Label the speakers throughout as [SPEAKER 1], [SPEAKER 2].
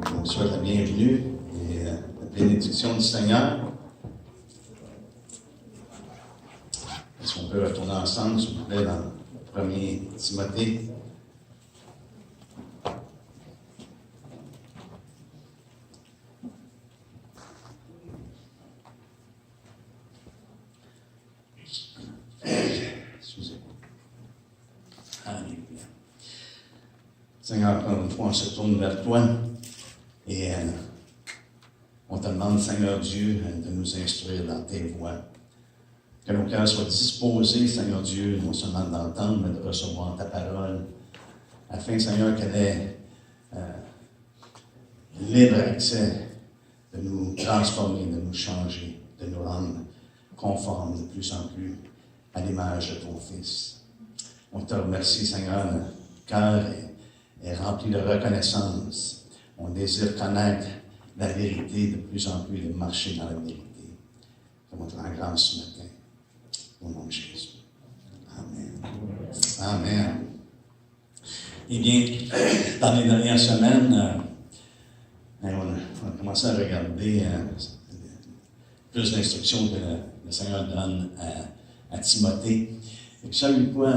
[SPEAKER 1] Je vous souhaite la bienvenue et la bénédiction du Seigneur. Est-ce qu'on peut retourner ensemble, s'il vous plaît, dans 1 Timothée? Excusez-moi. Alléluia. Seigneur, encore une fois, on se tourne vers toi et on te demande, Seigneur Dieu, de nous instruire dans tes voies. Que nos cœurs soient disposés, Seigneur Dieu, non seulement d'entendre, mais de recevoir ta parole, afin, Seigneur, qu'elle ait libre accès de nous transformer, de nous changer, de nous rendre conformes de plus en plus à l'image de ton Fils. On te remercie, Seigneur, notre cœur est rempli de reconnaissance. On désire connaître la vérité de plus en plus et marcher dans la vérité. Fais-moi te rendre grâce ce matin. Au nom de Jésus. Amen. Amen. Eh bien, dans les dernières semaines, on a commencé à regarder plus d'instructions que le Seigneur donne à Timothée. Et puis, savez-vous quoi?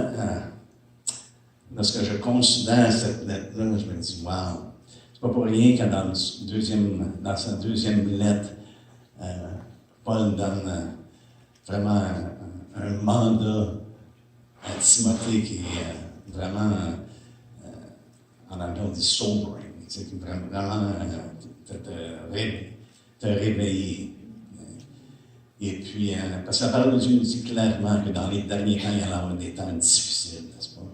[SPEAKER 1] Lorsque je considère cette lettre-là, je me dis, wow! C'est pas pour rien que dans sa deuxième lettre, Paul donne vraiment un mandat à Timothée qui est vraiment, en anglais on dit sobering, qui est vraiment te réveiller. Et puis, parce que la parole de Dieu nous dit clairement que dans les derniers temps, il y allait avoir des temps difficiles, n'est-ce pas?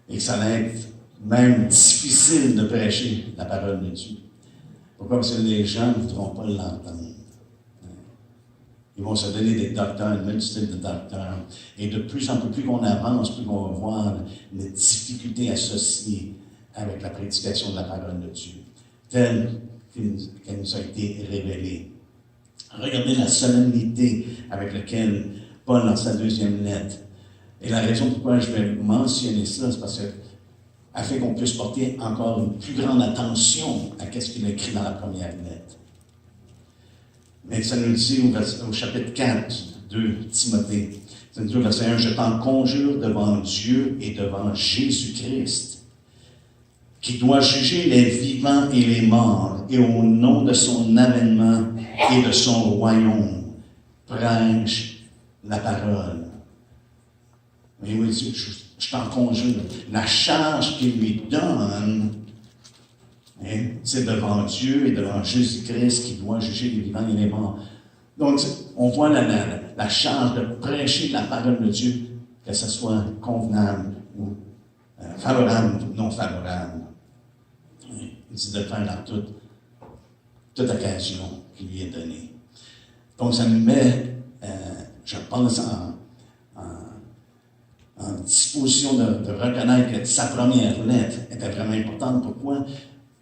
[SPEAKER 1] Et que ça va être même difficile de prêcher la parole de Dieu. Pourquoi? Parce que les gens ne voudront pas l'entendre. Ils vont se donner des docteurs, une multitude de docteurs. Et de plus en plus qu'on avance, plus qu'on va voir les difficultés associées avec la prédication de la parole de Dieu, telle qu'elle nous a été révélée. Regardez la solennité avec laquelle Paul, dans sa deuxième lettre, et la raison pourquoi je vais mentionner ça, c'est parce que afin qu'on puisse porter encore une plus grande attention à ce qu'il a écrit dans la première lettre. Mais ça nous dit au chapitre 4 de Timothée, ça nous dit au verset 1, « Je t'en conjure devant Dieu et devant Jésus-Christ, qui doit juger les vivants et les morts, et au nom de son avènement et de son royaume, prêche la parole. » Mais oui, je t'en conjure. La charge qu'il lui donne, c'est devant Dieu et devant Jésus-Christ qui doit juger les vivants et les morts. Donc, on voit la charge de prêcher la parole de Dieu, que ce soit convenable ou favorable ou non favorable. Il dit de le faire dans toute occasion qui lui est donnée. Donc, ça nous met, je pense, en disposition de reconnaître que sa première lettre était vraiment importante. Pourquoi?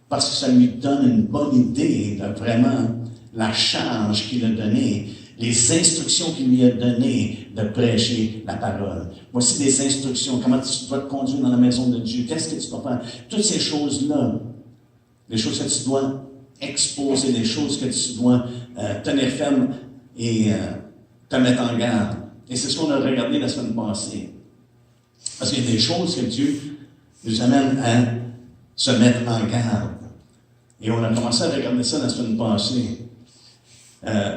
[SPEAKER 1] Parce que ça lui donne une bonne idée de vraiment la charge qu'il a donnée, les instructions qu'il lui a données de prêcher la parole. Voici des instructions, comment tu dois te conduire dans la maison de Dieu, qu'est-ce que tu dois faire. Toutes ces choses-là, les choses que tu dois exposer, les choses que tu dois tenir ferme et te mettre en garde. Et c'est ce qu'on a regardé la semaine passée. Parce qu'il y a des choses que Dieu nous amène à se mettre en garde. Et on a commencé à regarder ça la semaine passée.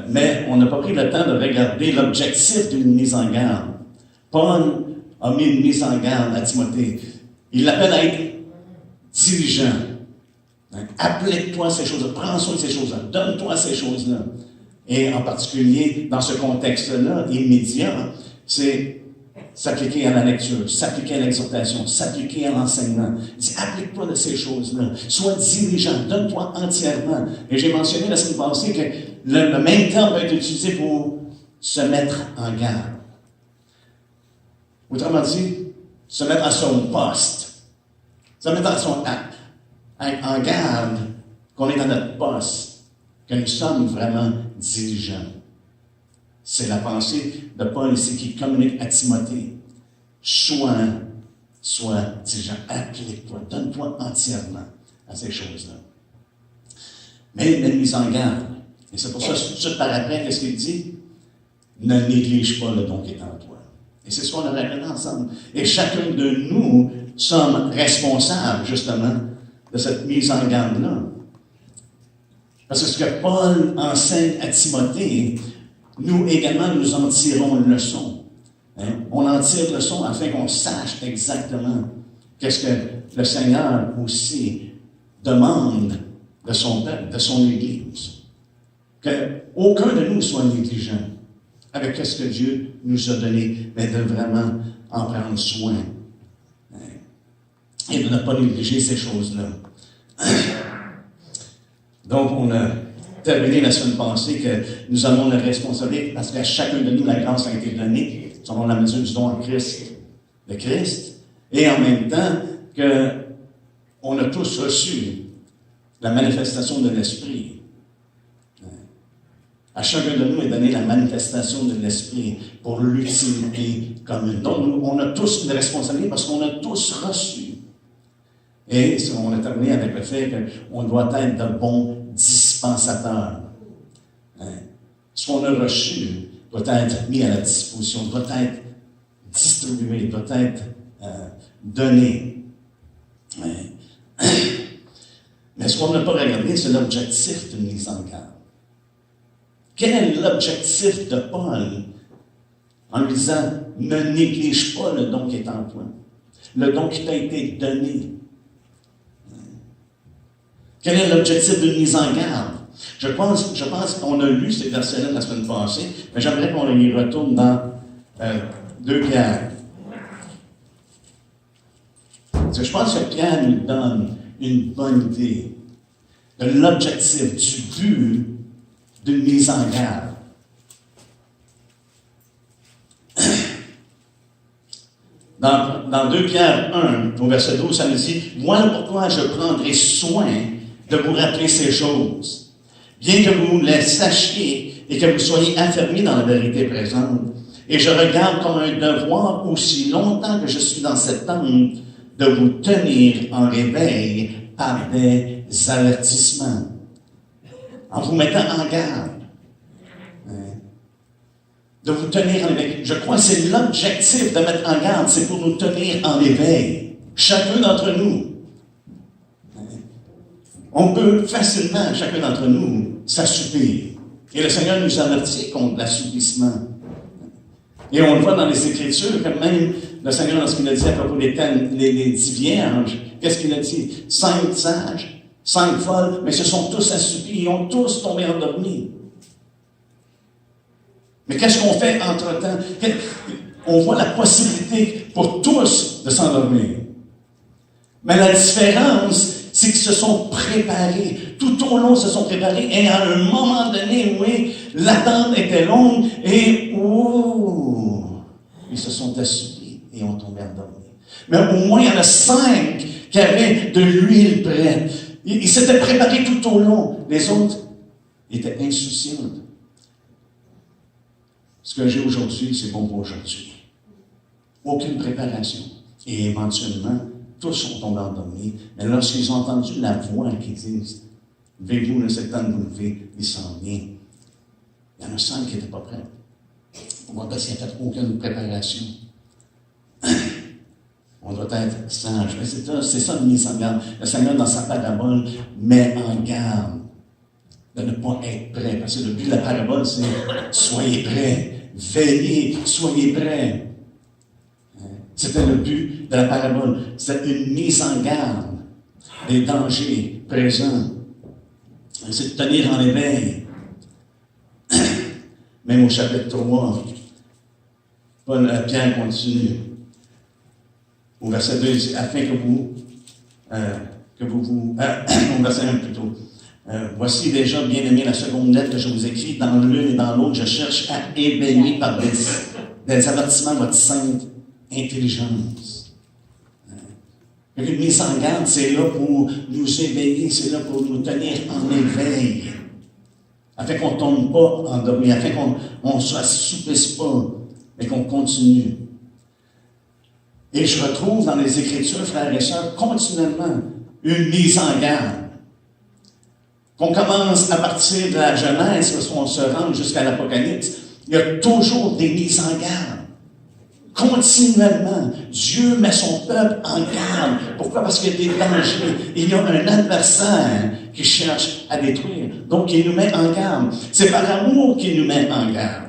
[SPEAKER 1] Mais on n'a pas pris le temps de regarder l'objectif d'une mise en garde. Paul a mis une mise en garde à Timothée. Il l'appelle à être diligent. Applique-toi ces choses-là, prends soin de ces choses-là, donne-toi ces choses-là. Et en particulier, dans ce contexte-là, immédiat, c'est s'appliquer à la lecture, s'appliquer à l'exhortation, s'appliquer à l'enseignement. Il dit, applique-toi de ces choses-là. Sois diligent, donne-toi entièrement. Et j'ai mentionné la semaine passée que le même terme va être utilisé pour se mettre en garde. Autrement dit, se mettre à son poste. Se mettre en garde qu'on est dans notre poste, que nous sommes vraiment diligents. C'est la pensée de Paul ici qui communique à Timothée. Sois diligent, applique-toi, donne-toi entièrement à ces choses-là. mais une mise en garde. Et c'est pour ça, tout de suite par après, qu'est-ce qu'il dit? Ne néglige pas le don qui est en toi. Et c'est ce qu'on a regardé ensemble. Et chacun de nous sommes responsables, justement, de cette mise en garde-là. Parce que ce que Paul enseigne à Timothée, nous également, nous en tirons une leçon. Hein? On en tire leçon afin qu'on sache exactement qu'est-ce que le Seigneur aussi demande de son peuple, de son Église. Qu'aucun de nous soit négligent avec ce que Dieu nous a donné, mais de vraiment en prendre soin. Hein? Et de ne pas négliger ces choses-là. Donc, on a terminé la semaine passée que nous avons la responsabilité, parce qu'à chacun de nous, la grâce a été donnée, selon la mesure du don en Christ, de Christ, et en même temps qu'on a tous reçu la manifestation de l'Esprit. À chacun de nous est donnée la manifestation de l'Esprit pour l'utilité commune. Donc, on a tous une responsabilité parce qu'on a tous reçu. Et on a terminé avec le fait qu'on doit être de bons dispensateurs. Ce qu'on a reçu doit être mis à la disposition, doit être distribué, doit être donné. Mais ce qu'on n'a pas regardé, c'est l'objectif d'une mise en garde. Quel est l'objectif de Paul en lui disant « Ne néglige pas le don qui est en toi, le don qui t'a été donné. » Quel est l'objectif d'une mise en garde? Je pense qu'on a lu ces versets-là la semaine passée, mais j'aimerais qu'on y retourne dans 2 Pierre. Je pense que Pierre nous donne une bonne idée de l'objectif, du but d'une mise en garde. Dans 2 Pierre 1, au verset 12, ça nous dit « Voilà pourquoi je prendrai soin de vous rappeler ces choses, bien que vous les sachiez et que vous soyez affermis dans la vérité présente. Et je regarde comme un devoir, aussi longtemps que je suis dans cette tente, de vous tenir en réveil par des avertissements, en vous mettant en garde. De vous tenir en éveil. Je crois que c'est l'objectif de mettre en garde, c'est pour nous tenir en éveil. Chacun d'entre nous. On peut facilement, chacun d'entre nous, s'assoupir. Et le Seigneur nous avertit contre l'assoupissement. Et on le voit dans les Écritures, que même le Seigneur, lorsqu'il a dit à propos des 10 vierges, qu'est-ce qu'il a dit? 5 sages, 5 folles, mais se sont tous assoupis, ils ont tous tombé endormis. Mais qu'est-ce qu'on fait entre-temps? On voit la possibilité pour tous de s'endormir. Mais la différence, c'est qu'ils se sont préparés. Tout au long, ils se sont préparés. Et à un moment donné, oui, l'attente était longue et ils se sont assoupis et ont tombé endormis. Mais au moins, il y en a 5 qui avaient de l'huile prête. Ils s'étaient préparés tout au long. Les autres étaient insouciants. Ce que j'ai aujourd'hui, c'est bon pour aujourd'hui. Aucune préparation. Et éventuellement, tous sont tombés endormis. Mais lorsqu'ils ont entendu la voix qui dit « Levez-vous, c'est le temps de vous lever », ils s'en viennent. Il y en a 5 qui n'étaient pas prêts. Pourquoi? Parce qu'il n'y a fait aucune préparation. On doit être sage. Mais c'est ça, une mise en garde. Le Seigneur, dans sa parabole, met en garde de ne pas être prêt. Parce que le but de la parabole, c'est « Soyez prêts, veillez, soyez prêts ». C'était le but de la parabole. C'était une mise en garde des dangers présents. C'est de tenir en éveil. Même au chapitre 3, Pierre continue. Au verset 2, il dit, afin que vous au verset 1 plutôt. Voici déjà, bien-aimés, la seconde lettre que je vous écris. Dans l'une et dans l'autre, je cherche à éveiller par des avertissements votre sainte intelligence. Une mise en garde, c'est là pour nous éveiller, c'est là pour nous tenir en éveil. Afin qu'on ne tombe pas endormi, afin qu'on ne s'assoupisse pas, mais qu'on continue. Et je retrouve dans les Écritures, frères et sœurs, continuellement une mise en garde. qu'on commence à partir de la Genèse, parce qu'on se rend jusqu'à l'Apocalypse, il y a toujours des mises en garde. Continuellement, Dieu met son peuple en garde. Pourquoi? Parce qu'il y a des dangers. Il y a un adversaire qui cherche à détruire. Donc, il nous met en garde. C'est par amour qu'il nous met en garde.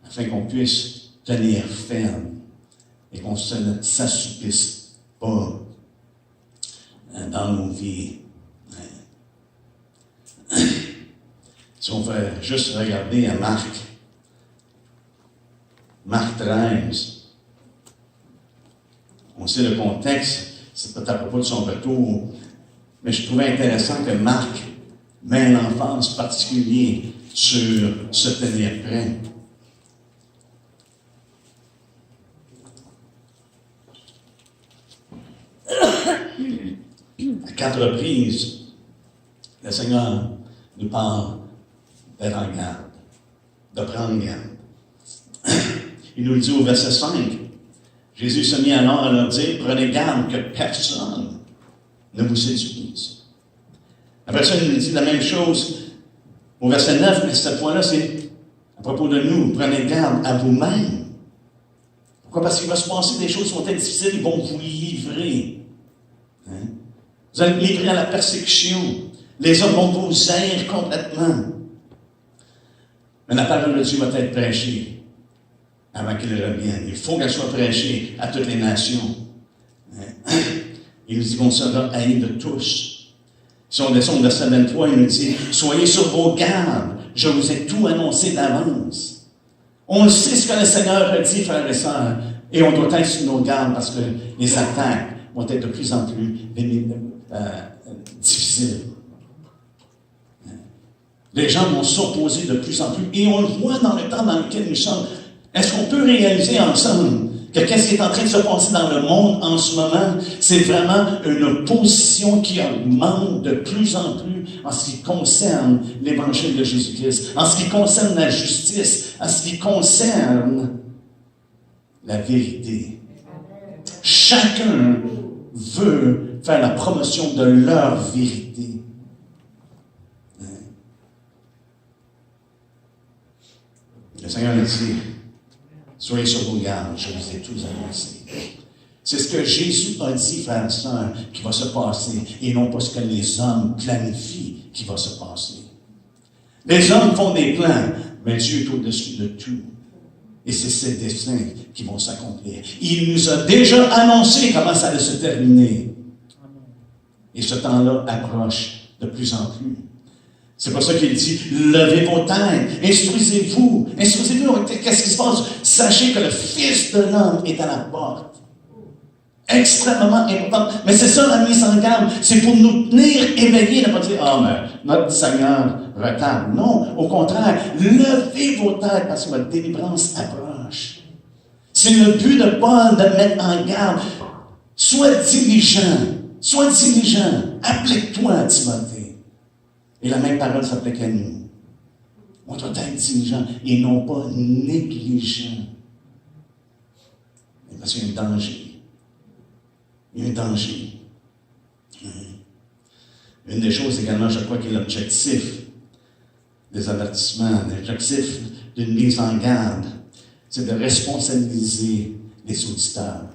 [SPEAKER 1] Afin qu'on puisse tenir ferme et qu'on ne s'assoupisse pas dans nos vies. Si on veut juste regarder à Marc 13, on sait le contexte, c'est peut-être à propos de son retour, mais je trouvais intéressant que Marc met un emphase particulier sur se tenir prêt. À 4 reprises, le Seigneur nous parle d'être en garde, de prendre garde. Il nous le dit au verset 5. Jésus se mit alors à leur dire, prenez garde que personne ne vous séduise. Après ça, il nous dit la même chose au verset 9, mais cette fois-là, c'est à propos de nous, prenez garde à vous-même. Pourquoi? Parce qu'il va se passer des choses qui vont être difficiles, ils vont vous livrer. Hein? Vous allez être livrés à la persécution. Les hommes vont vous haïr complètement. Mais la parole de Dieu va être prêchée avant qu'il revienne. Il faut qu'elle soit prêchée à toutes les nations. Il nous dit qu'on sera haï de tous. Si on descend au verset 23, il nous dit, soyez sur vos gardes, je vous ai tout annoncé d'avance. On sait ce que le Seigneur a dit, frères et sœurs, et on doit être sur nos gardes parce que les attaques vont être de plus en plus difficiles. Les gens vont s'opposer de plus en plus. Et on le voit dans le temps dans lequel nous sommes. Est-ce qu'on peut réaliser ensemble que qu'est-ce qui est en train de se passer dans le monde en ce moment, c'est vraiment une opposition qui augmente de plus en plus en ce qui concerne l'évangile de Jésus-Christ, en ce qui concerne la justice, en ce qui concerne la vérité. Chacun veut faire la promotion de leur vérité. Le Seigneur a dit, soyez sur vos gardes, je vous ai tous annoncé. C'est ce que Jésus a dit, frères et sœurs, qui va se passer, et non pas ce que les hommes planifient qui va se passer. Les hommes font des plans, mais Dieu est au-dessus de tout. Et c'est ses desseins qui vont s'accomplir. Il nous a déjà annoncé comment ça allait se terminer. Et ce temps-là approche de plus en plus. C'est pour ça qu'il dit, levez vos têtes, instruisez-vous. Instruisez-vous, qu'est-ce qui se passe? Sachez que le Fils de l'homme est à la porte. Extrêmement important. Mais c'est ça la mise en garde. C'est pour nous tenir éveillés, ne pas dire, ah, mais notre Seigneur retarde. Non, au contraire, levez vos têtes parce que votre délivrance approche. C'est le but de Paul de mettre en garde. Sois diligent, applique-toi, Timothée. Et la même parole s'applique à nous. On doit être diligent et non pas négligent. Parce qu'il y a un danger. Il y a un danger. Une des choses également, je crois, qui est l'objectif des avertissements, l'objectif d'une mise en garde, c'est de responsabiliser les auditeurs.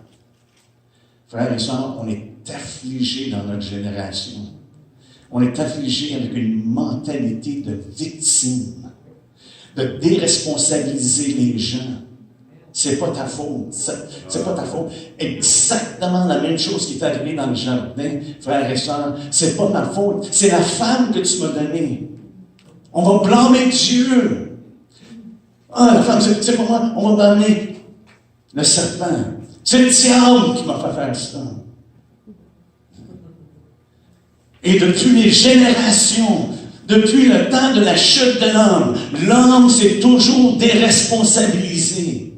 [SPEAKER 1] Frères et sœurs, on est affligés dans notre génération. On est affligé avec une mentalité de victime, de déresponsabiliser les gens. C'est pas ta faute. C'est pas ta faute. Exactement la même chose qui est arrivée dans le jardin, frères et sœurs. C'est pas ma faute. C'est la femme que tu m'as donnée. On va blâmer Dieu. Ah, la femme, c'est pas moi. On va blâmer le serpent. C'est le diable qui m'a fait faire ça. Et depuis les générations, depuis le temps de la chute de l'homme s'est toujours déresponsabilisé.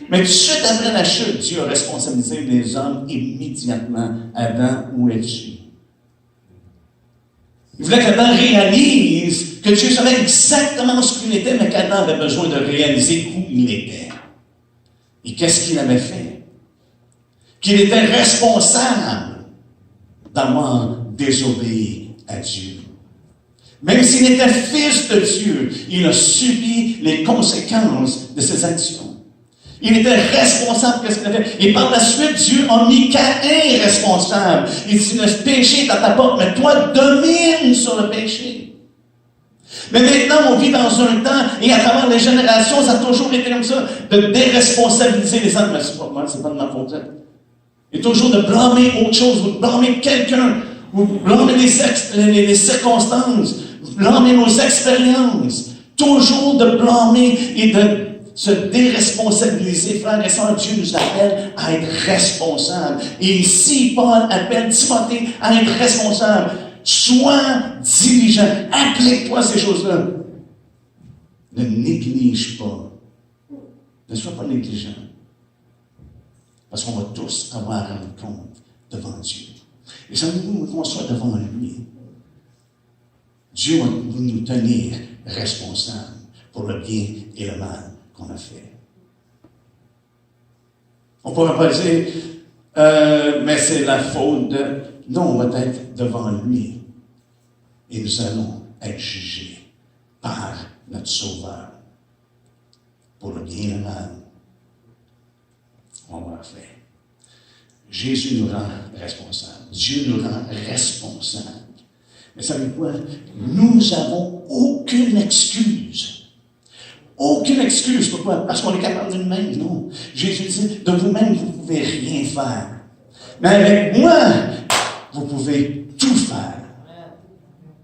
[SPEAKER 1] Mais tout de suite après la chute, Dieu a responsabilisé les hommes immédiatement, Adam ou Ève. Il voulait qu'Adam réalise que Dieu savait exactement ce qu'il était, mais qu'Adam avait besoin de réaliser où il était. Et qu'est-ce qu'il avait fait? Qu'il était responsable d'avoir désobéi à à Dieu. Même s'il était fils de Dieu, il a subi les conséquences de ses actions. Il était responsable de ce qu'il a fait. Et par la suite, Dieu a mis Caïn responsable. Il dit, le péché est à ta porte, mais toi, domine sur le péché. Mais maintenant, on vit dans un temps, et à travers les générations, ça a toujours été comme ça, de déresponsabiliser les hommes. Mais c'est pas moi, c'est pas de ma faute. Et toujours de blâmer autre chose, ou de blâmer quelqu'un, ou de blâmer les circonstances, blâmer nos expériences. Toujours de blâmer et de se déresponsabiliser. Frères et sœurs, Dieu nous appelle à être responsables. Et ici, Paul appelle Timothée à être responsable. Sois diligent. Applique-toi à ces choses-là. Ne néglige pas. Ne sois pas négligent. Parce qu'on va tous avoir à rendre compte devant Dieu. Et savez-vous qu'on soit devant lui, Dieu va nous tenir responsables pour le bien et le mal qu'on a fait. On pourrait pas dire, mais c'est la faute de... Non, on va être devant lui. Et nous allons être jugés par notre Sauveur. Pour le bien et le mal, on va faire. Jésus nous rend responsables. Dieu nous rend responsables. Mais savez-vous quoi? Nous n'avons aucune excuse. Aucune excuse. Pourquoi? Parce qu'on est capable de nous-mêmes. Non. Jésus dit, de vous-même, vous ne pouvez rien faire. Mais avec moi, vous pouvez tout faire.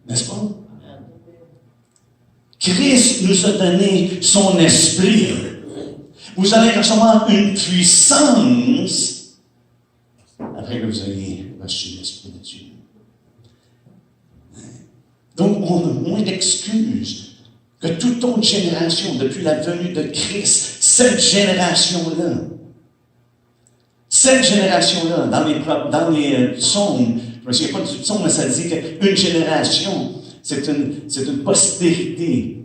[SPEAKER 1] N'est-ce pas? Christ nous a donné son esprit. Vous allez recevoir une puissance après que vous ayez reçu l'Esprit de Dieu. Donc, on a moins d'excuses que toute autre génération depuis la venue de Christ. Cette génération-là, dans les psaumes, je ne me souviens pas du psaume, mais ça dit qu'une génération, c'est une postérité.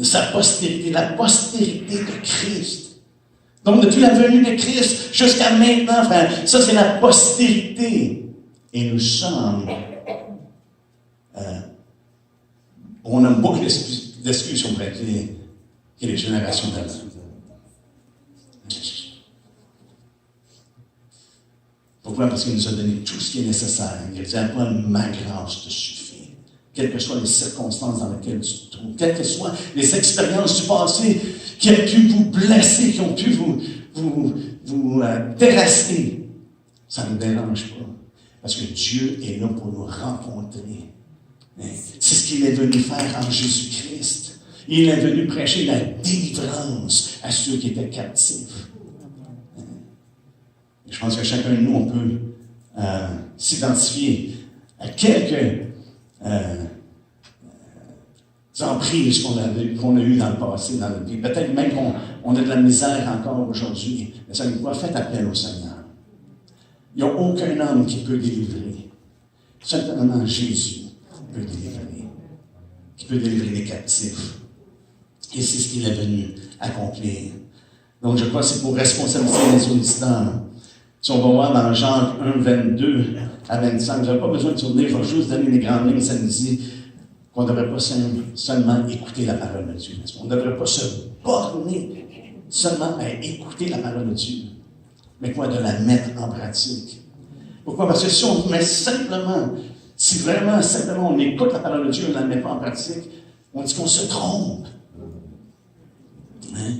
[SPEAKER 1] Sa postérité, la postérité de Christ. Donc, depuis la venue de Christ jusqu'à maintenant, frère, ça c'est la postérité. Et nous sommes... on a beaucoup d'excuses, on pourrait dire, que les générations d'avant. Pourquoi? Parce qu'il nous a donné tout ce qui est nécessaire. Il a dit à Paul, ma grâce te suffit. Quelles que soient les circonstances dans lesquelles tu te trouves, quelles que soient les expériences du passé qui ont pu vous blesser, qui ont pu vous terrasser, ça ne nous dérange pas. Parce que Dieu est là pour nous rencontrer. C'est ce qu'il est venu faire en Jésus-Christ. Il est venu prêcher la délivrance à ceux qui étaient captifs. Je pense que chacun de nous, on peut s'identifier à quelques emprises qu'on a eues dans le passé, dans notre vie. Peut-être même qu'on a de la misère encore aujourd'hui. Mais savez-vous quoi? Faites appel au Seigneur. Il n'y a aucun homme qui peut délivrer. Simplement Jésus peut délivrer. Qui peut délivrer les captifs. Et c'est ce qu'il est venu accomplir. Donc je crois que c'est pour responsabiliser les auditeurs. Si on va voir dans Jean 1, 22 à 25, je n'avais pas besoin de tourner, je vais juste donner les grandes lignes, ça nous dit qu'on ne devrait pas seulement écouter la parole de Dieu. On ne devrait pas se borner seulement à écouter la parole de Dieu, mais quoi, de la mettre en pratique. Pourquoi? Parce que si on met simplement, si vraiment simplement on écoute la parole de Dieu et on ne la met pas en pratique, on dit qu'on se trompe. Hein?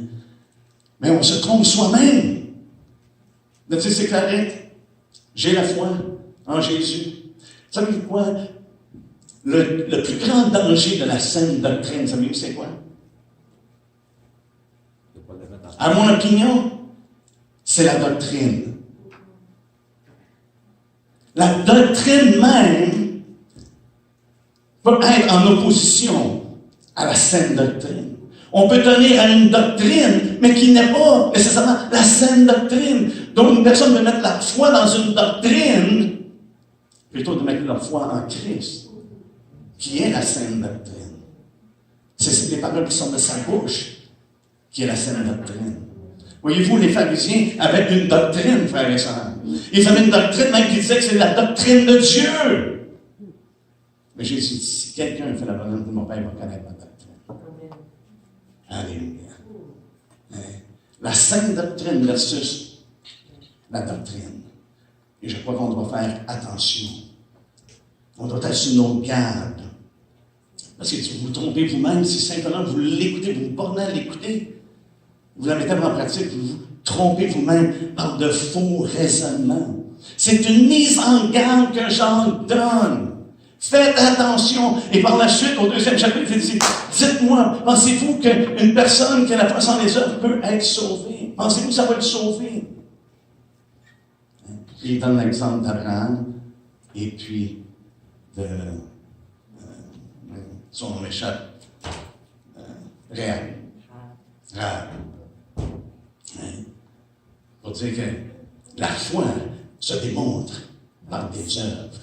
[SPEAKER 1] Mais on se trompe soi-même. De dire, c'est correct, j'ai la foi en Jésus. Savez-vous quoi? Le plus grand danger de la saine doctrine, savez-vous c'est quoi? À mon opinion, c'est la doctrine. La doctrine même peut être en opposition à la saine doctrine. On peut tenir à une doctrine, mais qui n'est pas nécessairement la saine doctrine. Donc, une personne peut mettre la foi dans une doctrine, plutôt de mettre la foi en Christ, qui est la saine doctrine. C'est les paroles qui sortent de sa bouche, qui est la saine doctrine. Voyez-vous, les pharisiens avaient une doctrine, frères et sœurs. Ils avaient une doctrine même qui disait que c'est la doctrine de Dieu. Mais Jésus dit, si quelqu'un fait la volonté de mon Père, il va connaître ma doctrine. Alléluia. La sainte doctrine versus la doctrine. Et je crois qu'on doit faire attention. On doit être sur nos gardes. Parce que si vous vous trompez vous-même, si simplement vous l'écoutez, vous vous bornez à l'écouter, vous la mettez en pratique, vous vous trompez vous-même par de faux raisonnements. C'est une mise en garde que j'en donne. Faites attention. Et par la suite, au 2e chapitre, il dit, dites-moi, pensez-vous qu'une personne qui a la foi sans les œuvres peut être sauvée? Pensez-vous que ça va être sauvé? Il donne l'exemple d'Abraham et puis de son nom m'échappe, Rahab. Pour dire que la foi se démontre par des œuvres.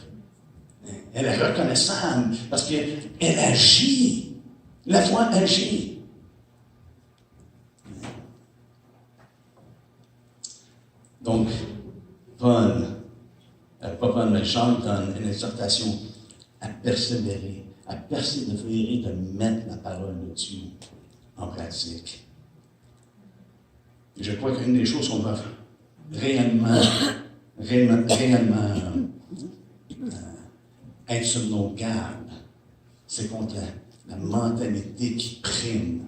[SPEAKER 1] Elle est reconnaissable parce qu'elle agit. La foi agit. Donc, Paul, pas Paul, mais Jean donne une exhortation à persévérer de mettre la parole de Dieu en pratique. Et je crois qu'une des choses qu'on doit réellement être sur nos gardes, c'est contre la mentalité qui prime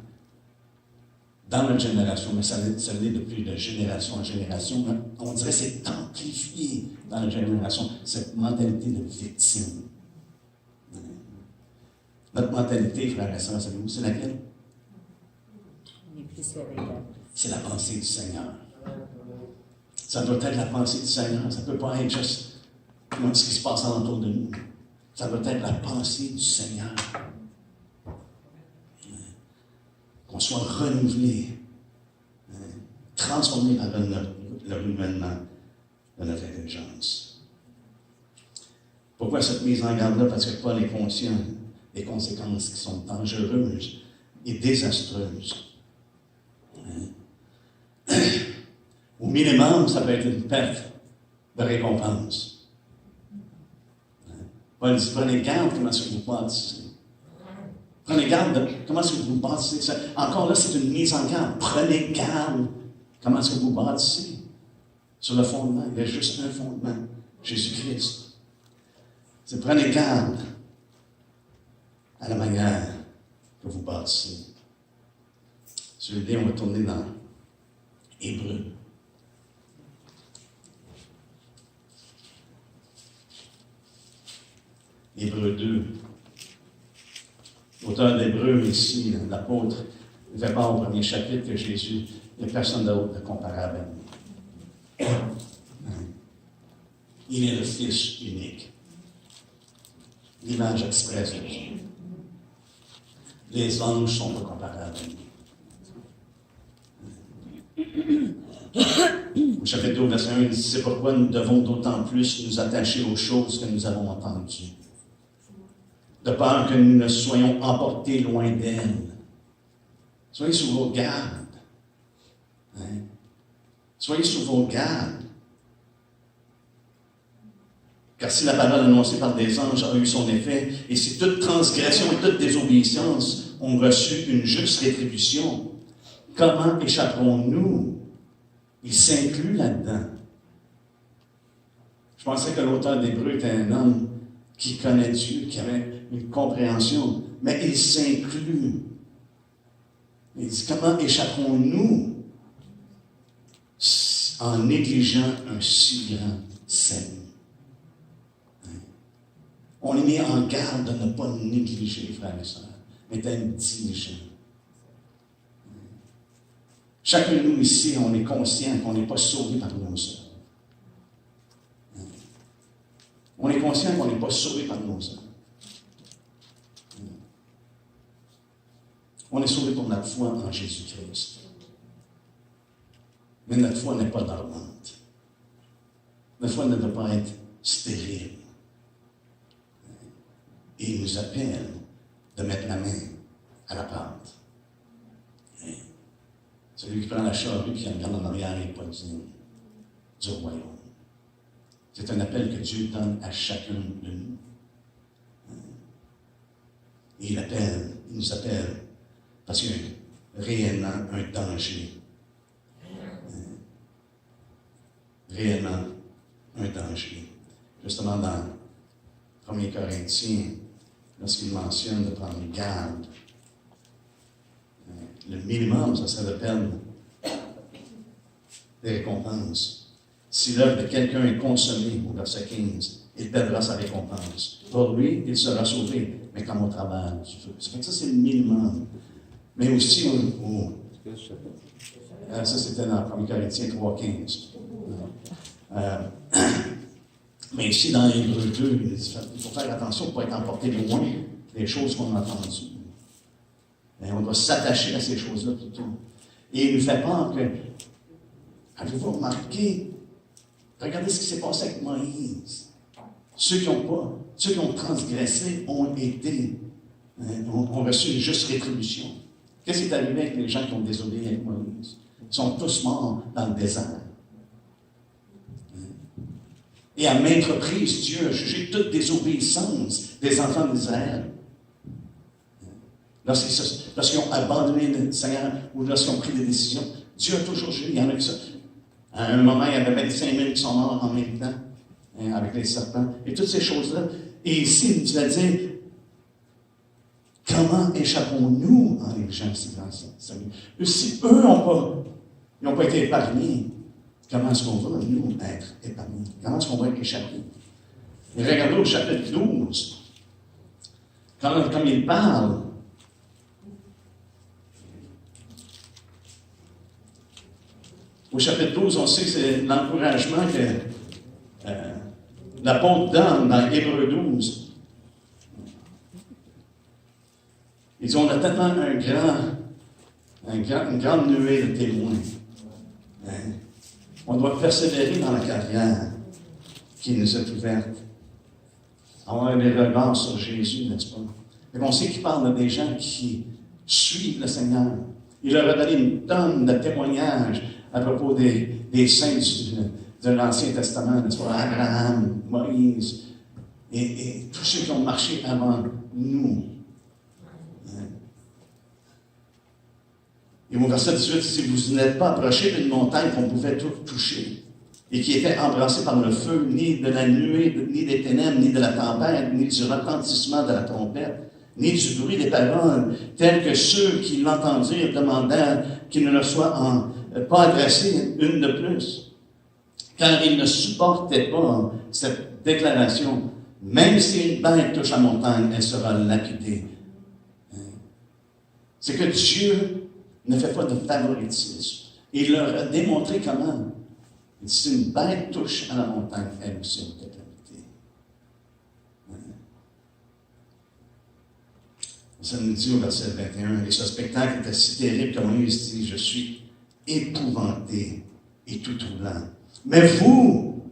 [SPEAKER 1] dans notre génération, mais ça l'est depuis de génération en génération. On dirait que c'est amplifié dans notre génération, cette mentalité de victime. Notre mentalité, frères et sœurs, savez-vous, c'est laquelle? C'est la pensée du Seigneur. Ça doit être la pensée du Seigneur. Ça ne peut pas être juste ce qui se passe alentour de nous. Ça doit être la pensée du Seigneur. Qu'on soit renouvelé, transformé par le renouvellement de notre intelligence. Pourquoi cette mise en garde-là? Parce que Paul est conscient des conséquences qui sont dangereuses et désastreuses. Au minimum, ça peut être une perte de récompense. Paul dit, prenez garde comment est-ce que vous bâtissez. Prenez garde de comment est-ce que vous bâtissez. Encore là, c'est une mise en garde. Prenez garde comment est-ce que vous bâtissez. Sur le fondement, il y a juste un fondement, Jésus-Christ. C'est prenez garde à la manière que vous bâtissez. Sur l'idée, on va tourner dans Hébreux. Hébreux 2. L'auteur d'Hébreux, ici, l'apôtre, il fait part au premier chapitre que Jésus, il n'y a personne d'autre de comparable à lui. Il est le Fils unique. L'image expresse de Dieu. Les anges sont pas comparables à lui. Au chapitre 2, verset 1, il dit, c'est pourquoi nous devons d'autant plus nous attacher aux choses que nous avons entendues, de peur que nous ne soyons emportés loin d'elle. Soyez sur vos gardes. Soyez sur vos gardes. Car si la parole annoncée par des anges a eu son effet, et si toute transgression et toute désobéissance ont reçu une juste rétribution, comment échapperons-nous? Il s'inclut là-dedans. Je pensais que l'auteur d'Hébreux était un homme qui connaît Dieu, qui avait une compréhension, mais il s'inclut. Il dit, comment échapperons-nous en négligeant un si grand salut? On est mis en garde de ne pas négliger, frères et sœurs, mais d'être diligent. Chacun de nous ici, on est conscient qu'on n'est pas sauvé par nos œuvres. On est conscient qu'on n'est pas sauvé par nos œuvres. On est sauvé pour notre foi en Jésus-Christ. Mais notre foi n'est pas dormante. Notre foi ne doit pas être stérile. Et il nous appelle de mettre la main à la pâte. Celui qui prend la charrue et qui regarde en arrière n'est pas digne du royaume. C'est un appel que Dieu donne à chacun de nous. Et il nous appelle, parce qu'il y a réellement un danger. Réellement un danger. Justement, dans 1 Corinthiens, lorsqu'il mentionne de prendre garde, le minimum, ça serait de perdre des récompenses. Si l'œuvre de quelqu'un est consommée, au verset 15, il perdra sa récompense. Pour lui, il sera sauvé, mais comme au travail du feu. Ça, c'est le minimum. Mais aussi, ça, c'était dans 1 Corinthiens 3,15. Mais ici, dans Hébreux 2, il faut faire attention pour ne pas être emporté loin des choses qu'on a entendues. Mais on doit s'attacher à ces choses-là plutôt. Et il nous fait part que, avez-vous remarqué, regardez ce qui s'est passé avec Moïse. Ceux qui ont transgressé ont reçu une juste rétribution. Qu'est-ce qui est arrivé avec les gens qui ont désobéi avec Moïse? Ils sont tous morts dans le désert. Et à maintes reprises, Dieu a jugé toute désobéissance des enfants d'Israël. Lorsqu'ils ont abandonné le Seigneur ou lorsqu'ils ont pris des décisions, Dieu a toujours jugé. Il y en a qui ça. À un moment, il y avait 25 000 qui sont morts en même temps, avec les serpents, et toutes ces choses-là. Et ici, il nous a dit, comment échappons-nous en éligeant ces grands saluts? Si eux n'ont pas été épargnés, comment est-ce qu'on va, nous, être épargnés? Comment est-ce qu'on va être échappés? Et regardez au chapitre 12, comme il parle, au chapitre 12, on sait que c'est l'encouragement que l'apôtre donne dans Hébreux 12. Ils dit, on a tellement une grande nuée de témoins. On doit persévérer dans la carrière qui nous est ouverte. Avoir des regards sur Jésus, n'est-ce pas? Et on sait qu'il parle des gens qui suivent le Seigneur. Il leur a donné une tonne de témoignages à propos des saints de l'Ancien Testament, n'est-ce pas? Abraham, Moïse, et tous ceux qui ont marché avant nous. Et au verset 18, si vous n'êtes pas approché d'une montagne qu'on pouvait tout toucher, et qui était embrassée par le feu, ni de la nuée, ni des ténèbres, ni de la tempête, ni du retentissement de la trompette, ni du bruit des paroles, tels que ceux qui l'entendirent demandèrent qu'il ne leur soit pas adressé une de plus. Car ils ne supportaient pas cette déclaration. Même si une bête touche la montagne, elle sera lapidée. C'est que Dieu ne fait pas de favoritisme. Il leur a démontré comment. Si une bête touche à la montagne, elle aussi est lapidée. Ça nous dit au verset 21, et ce spectacle était si terrible que Moïse dit, je suis épouvanté et tout troublant. Mais vous,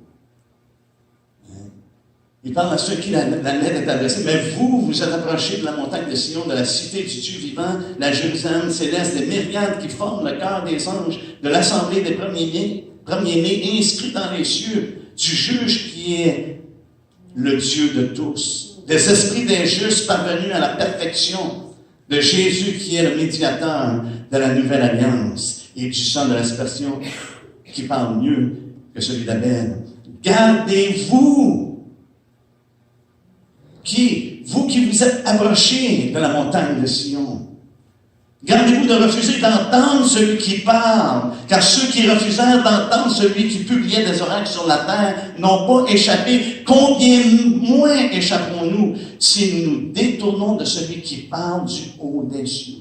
[SPEAKER 1] il parle à ceux qui la lettre est adressée, mais vous êtes approchés de la montagne de Sion, de la cité du Dieu vivant, la Jérusalem céleste, des myriades qui forment le cœur des anges, de l'assemblée des premiers-nés, inscrits dans les cieux, du juge qui est le Dieu de tous, des esprits des justes parvenus à la perfection, de Jésus qui est le médiateur de la nouvelle alliance, et du sang de l'aspersion qui parle mieux que celui d'Abel. Gardez-vous, vous qui vous êtes approchés de la montagne de Sion. Gardez-vous de refuser d'entendre celui qui parle, car ceux qui refusèrent d'entendre celui qui publiait des oracles sur la terre n'ont pas échappé. Combien moins échapperons-nous si nous nous détournons de celui qui parle du haut des cieux?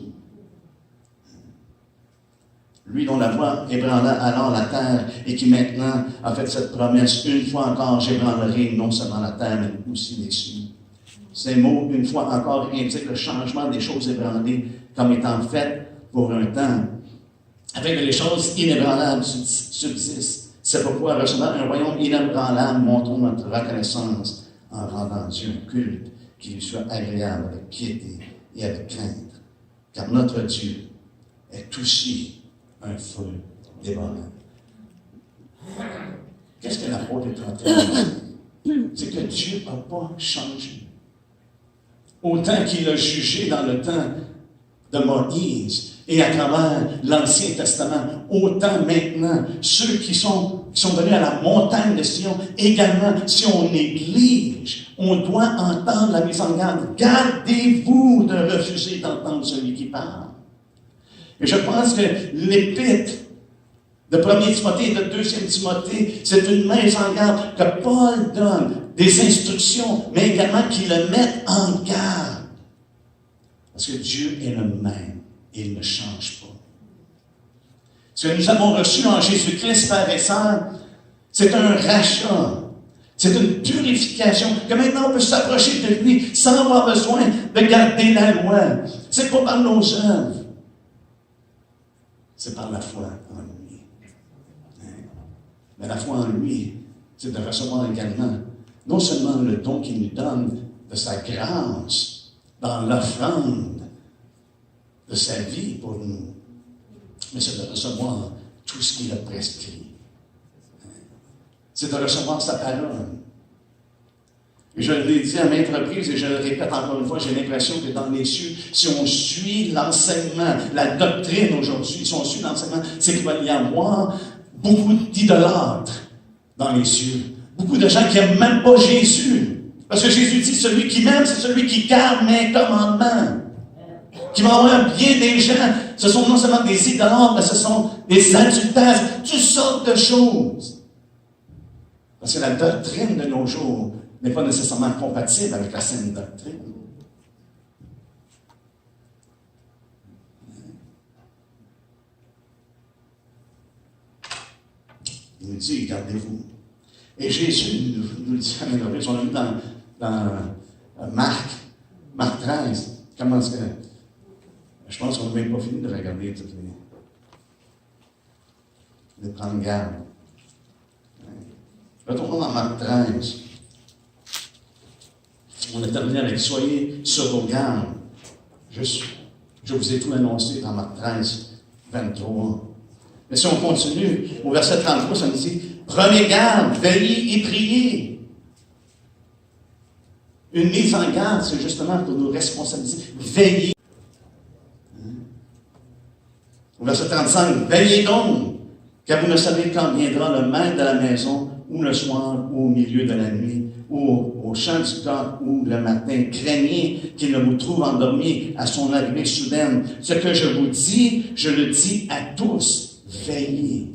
[SPEAKER 1] Lui dont la voix ébranla alors la terre et qui maintenant a fait cette promesse, une fois encore j'ébranlerai non seulement la terre, mais aussi les cieux. Ces mots, une fois encore, indiquent le changement des choses ébranlées comme étant faites pour un temps, afin que les choses inébranlables subsistent. C'est pourquoi, recevant un royaume inébranlable, montrons notre reconnaissance en rendant Dieu un culte qui lui soit agréable avec piété et avec crainte. Car notre Dieu est aussi un feu dévorant. Qu'est-ce que l'apôtre est en train de dire? C'est que Dieu n'a pas changé. autant qu'il a jugé dans le temps de Moïse et à travers l'Ancien Testament, autant maintenant, ceux qui sont venus à la montagne de Sion, également, si on néglige, on doit entendre la mise en garde. Gardez-vous de refuser d'entendre celui qui parle. Et je pense que l'épître de 1er Timothée et de 2e Timothée, c'est une mise en garde que Paul donne, des instructions, mais également qu'il le mette en garde. Parce que Dieu est le même et il ne change pas. Ce que nous avons reçu en Jésus-Christ, frères et sœurs, c'est un rachat. C'est une purification, que maintenant on peut s'approcher de lui sans avoir besoin de garder la loi. C'est pas par nos œuvres. C'est par la foi en lui. Mais la foi en lui, c'est de recevoir également, non seulement le don qu'il nous donne de sa grâce, dans l'offrande de sa vie pour nous, mais c'est de recevoir tout ce qu'il a prescrit. C'est de recevoir sa parole. Et je l'ai dit à maintes reprises, et je le répète encore une fois, j'ai l'impression que dans les cieux, si on suit l'enseignement, la doctrine aujourd'hui, si on suit l'enseignement, c'est qu'il va y avoir beaucoup d'idolâtres dans les cieux. Beaucoup de gens qui n'aiment même pas Jésus. Parce que Jésus dit, celui qui m'aime, c'est celui qui garde mes commandements. Qui va avoir bien des gens, ce sont non seulement des idolâtres, mais ce sont des adultères, toutes sortes de choses. Parce que la doctrine de nos jours n'est pas nécessairement compatible avec la saine doctrine. Il nous dit, gardez-vous. Et Jésus nous dit, on l'a vu dans Marc 13, comment est-ce que... Je pense qu'on n'a même pas fini de regarder toutes les prendre garde. Retournons dans Marc 13. On est terminé avec « Soyez sur vos gardes ». Je vous ai tout annoncé dans Marc 13, 23. Mais si on continue, au verset 33, ça nous dit « Prenez garde, veillez et priez ». Une mise en garde, c'est justement pour nous responsabiliser. Veillez. Au verset 35, « Veillez donc, car vous ne savez quand viendra le maître de la maison, ou le soir, ou au milieu de la nuit, ou au chant du coq, ou le matin. Craignez qu'il ne vous trouve endormi à son arrivée soudaine. Ce que je vous dis, je le dis à tous. Veillez. »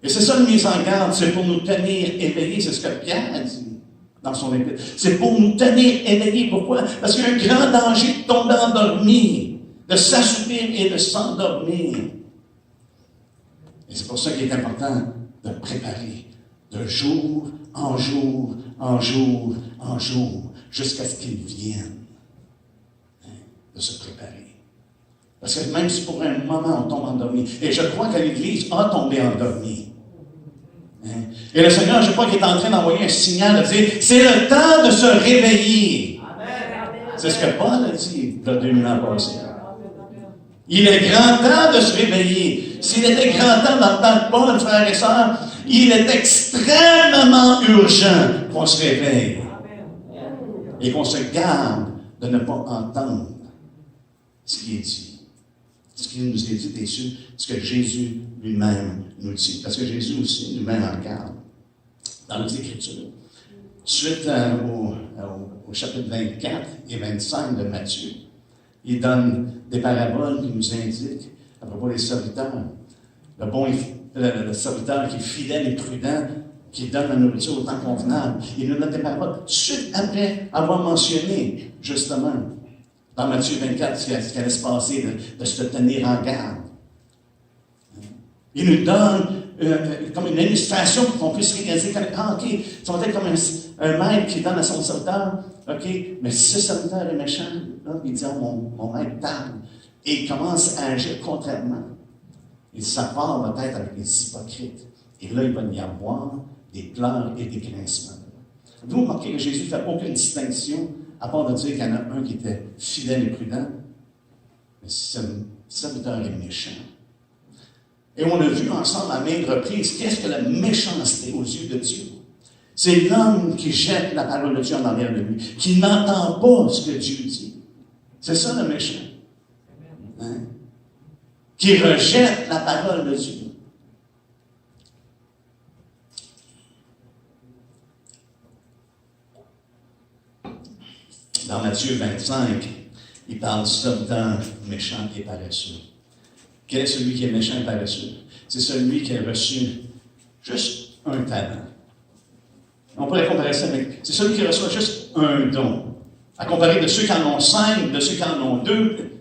[SPEAKER 1] Et c'est ça une mise en garde, c'est pour nous tenir éveillés, c'est ce que Pierre a dit dans son épître. C'est pour nous tenir éveillés. Pourquoi? Parce qu'il y a un grand danger de tomber endormi, de s'assoupir et de s'endormir. Et c'est pour ça qu'il est important de préparer de jour en jour, en jour, en jour, jusqu'à ce qu'il vienne, de se préparer. Parce que même si pour un moment on tombe endormi, et je crois que l'Église a tombé endormie. Et le Seigneur, je crois qu'il est en train d'envoyer un signal, de dire, c'est le temps de se réveiller. C'est ce que Paul a dit, il y a 2000 ans passés. Il est grand temps de se réveiller. S'il était grand temps dans le temps de Paul, frères et sœurs, il est extrêmement urgent qu'on se réveille. Et qu'on se garde de ne pas entendre ce qui est dit. Ce qu'il nous est dit dessus, ce que Jésus lui-même nous dit. Parce que Jésus aussi nous met en garde dans les Écritures. Suite au chapitre 24 et 25 de Matthieu, il donne des paraboles qui nous indiquent à propos des serviteurs. Le serviteur qui est fidèle et prudent, qui donne la nourriture au temps convenable. Il nous donne des paroles tout de suite après avoir mentionné, justement, dans Matthieu 24, ce qui allait se passer, de se tenir en garde. Il nous donne comme une illustration pour qu'on puisse réaliser que, OK, ça va être comme un maître qui donne à son serviteur, OK, mais si ce serviteur est méchant, là, il dit, mon maître tarde, et il commence à agir contrairement. Et sa part va être avec les hypocrites. Et là, il va y avoir des pleurs et des grincements. Vous remarquez que Jésus ne fait aucune distinction, à part de dire qu'il y en a un qui était fidèle et prudent, mais ce serviteur est méchant. Et on a vu ensemble à maintes reprises, qu'est-ce que la méchanceté aux yeux de Dieu? C'est l'homme qui jette la parole de Dieu en arrière de lui, qui n'entend pas ce que Dieu dit. C'est ça le méchant. Hein? Qui rejette la parole de Dieu. Dans Matthieu 25, il parle du serviteur méchant et paresseux. Quel est celui qui est méchant et paresseux? C'est celui qui a reçu juste un talent. On pourrait comparer ça avec... C'est celui qui reçoit juste un don. À comparer de ceux qui en ont 5, de ceux qui en ont 2,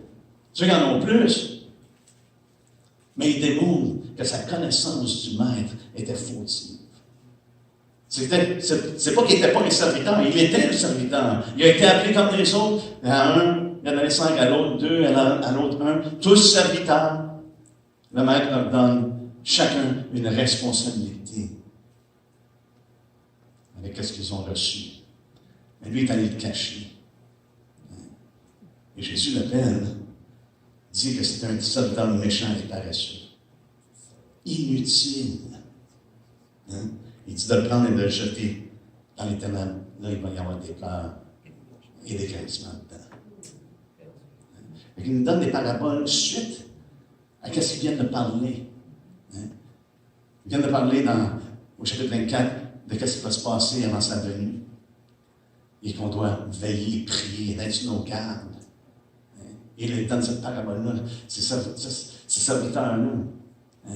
[SPEAKER 1] ceux qui en ont plus. Mais il démontre que sa connaissance du maître était fautive. C'est pas qu'il n'était pas un serviteur, il était le serviteur. Il a été appelé comme les autres. À un, il en avait 5, à l'autre 2, à l'autre 1. Tous serviteurs. Le maître leur donne chacun une responsabilité avec ce qu'ils ont reçu. Mais lui est allé le cacher. Et Jésus l'appelle, dit que c'est un serviteur méchant et paresseux. Inutile. Hein? Il dit de le prendre et de le jeter dans les ténèbres. Là, il va y avoir des pleurs et des grincements dedans. Il nous donne des paraboles suite à ce qu'il vient de parler. Hein? Il vient de parler au chapitre 24 de ce qui va se passer avant sa venue. Et qu'on doit veiller, prier, être sur nos gardes. Hein? Et il donne cette parabole-là. C'est serviteur-là. Hein?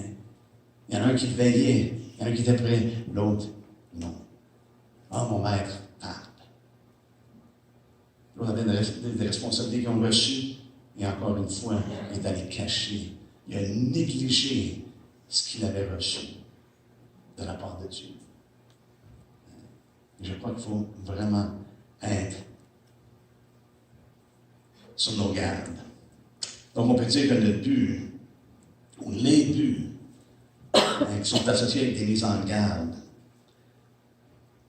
[SPEAKER 1] Il y en a un qui veillait. Il y en a un qui était prêt, l'autre, non. Ah, mon maître tarde. L'autre avait des responsabilités qu'ils ont reçues, et encore une fois, il est allé cacher. Il a négligé ce qu'il avait reçu de la part de Dieu. Et je crois qu'il faut vraiment être sur nos gardes. Donc, on peut dire que le but, ou les buts, qui sont associés avec des mises en garde,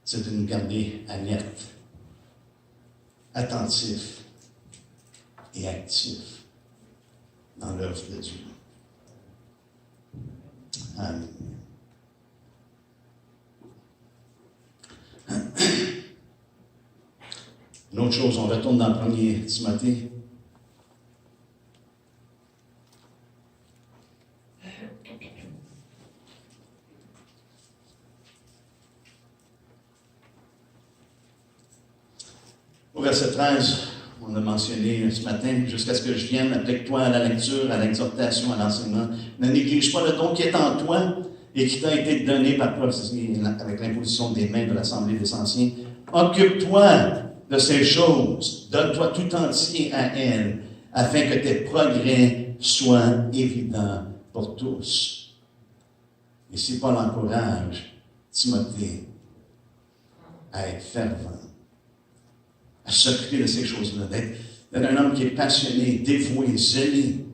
[SPEAKER 1] c'est de nous garder alertes, attentifs et actifs dans l'œuvre de Dieu. Amen. Une autre chose, on retourne dans le 1er Timothée. Au verset 13, on a mentionné ce matin, jusqu'à ce que je vienne, applique-toi à la lecture, à l'exhortation, à l'enseignement. Ne néglige pas le don qui est en toi et qui t'a été donné par prophétie avec l'imposition des mains de l'Assemblée des Anciens. Occupe-toi de ces choses, donne-toi tout entier à elles, afin que tes progrès soient évidents pour tous. Et si Paul encourage Timothée à être fervent, à s'occuper de ces choses-là, d'être un homme qui est passionné, dévoué, zélé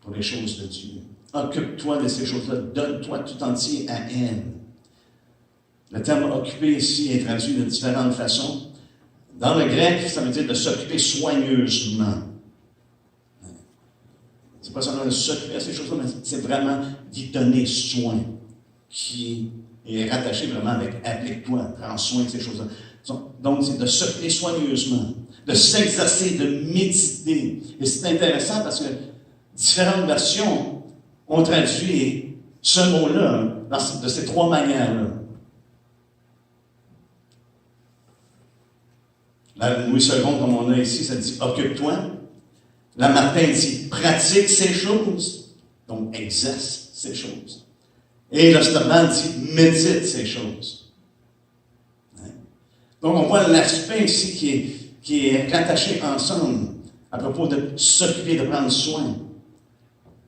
[SPEAKER 1] pour les choses de Dieu. Occupe-toi de ces choses-là, donne-toi tout entier à elle. Le terme « occuper » ici est traduit de différentes façons. Dans le grec, ça veut dire de s'occuper soigneusement. C'est pas seulement de s'occuper de ces choses-là, mais c'est vraiment d'y donner soin, qui est rattaché vraiment avec « applique-toi », prends soin de ces choses-là. Donc, c'est de s'occuper soigneusement, de s'exercer, de méditer. Et c'est intéressant parce que différentes versions ont traduit ce mot-là de ces 3 manières-là. La Louis II, comme on a ici, ça dit « occupe-toi ». La Martin dit « pratique ces choses », donc exerce ces choses. Et le Stockman dit « médite ces choses ». Donc, on voit l'aspect ici qui est rattaché ensemble à propos de s'occuper, de prendre soin.